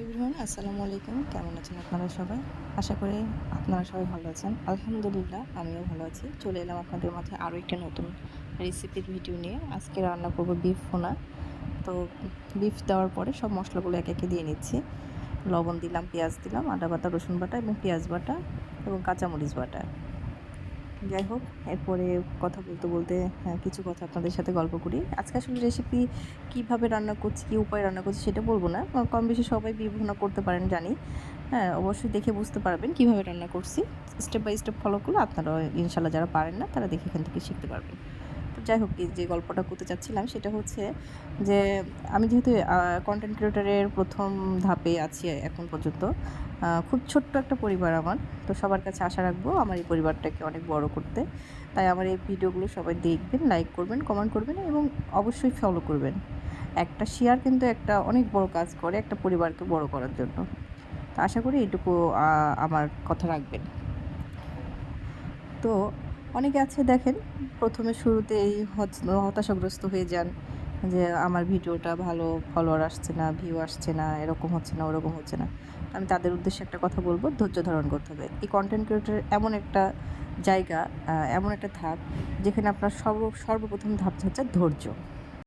Everyone আসসালামু আলাইকুম। কেমন আছেন আপনারা সবাই? আশা করি আপনারা সবাই ভালো আছেন। আলহামদুলিল্লাহ আমিও ভালো আছি। চলে এলাম আপনাদের মাঝে আরও একটা নতুন রেসিপির ভিডিও নিয়ে। আজকে রান্না করব বিফ ভুনা। তো বিফ দেওয়ার পরে সব মশলাগুলো একে একে দিয়ে নিচ্ছি। লবণ দিলাম, পেঁয়াজ দিলাম, আদা বাটা, রসুন বাটা এবং পেঁয়াজ বাটা এবং কাঁচামরিচ বাটা। যাই হোক, এরপরে কথা বলতে বলতে কিছু কথা আপনাদের সাথে গল্প করি। আজকে আসলে রেসিপি কীভাবে রান্না করছি, কী উপায়ে রান্না করছি সেটা বলবো না। কম বেশি সবাই বিভিন্ন করতে পারেন জানি। হ্যাঁ, অবশ্যই দেখে বুঝতে পারবেন কীভাবে রান্না করছি। স্টেপ বাই স্টেপ ফলো করলে আপনারা ইনশাল্লাহ যারা পারেন না তারা দেখে এখান থেকে শিখতে পারবেন। তো যাই হোক, যে গল্পটা করতে চাচ্ছিলাম সেটা হচ্ছে যে আমি যেহেতু কন্টেন্ট ক্রিয়েটরের প্রথম ধাপে আছি এখন পর্যন্ত, খুব ছোট্ট একটা পরিবার আমার। তো সবার কাছে আশা রাখবো আমার এই পরিবারটাকে অনেক বড় করতে। তাই আমার এই ভিডিওগুলো সবাই দেখবেন, লাইক করবেন, কমেন্ট করবেন এবং অবশ্যই ফলো করবেন। একটা শেয়ার কিন্তু একটা অনেক বড় কাজ করে একটা পরিবারকে বড় করার জন্য। তো আশা করি এটুকু আমার কথা রাখবেন। তো অনেকে আছে দেখেন, প্রথমে শুরুতেই হতাশাগ্রস্ত হয়ে যান যে আমার ভিডিওটা ভালো ফলোয়ার আসছে না, ভিউ আসছে না, এরকম হচ্ছে না, ওরকম হচ্ছে না। আমি তাদের উদ্দেশ্যে একটা কথা বলবো, ধৈর্য ধারণ করতে হবে। এই কন্টেন্ট ক্রিয়েটর এমন একটা জায়গা, এমন একটা ধাপ যেখানে আপনার সর্বপ্রথম ধাপ হচ্ছে ধৈর্য।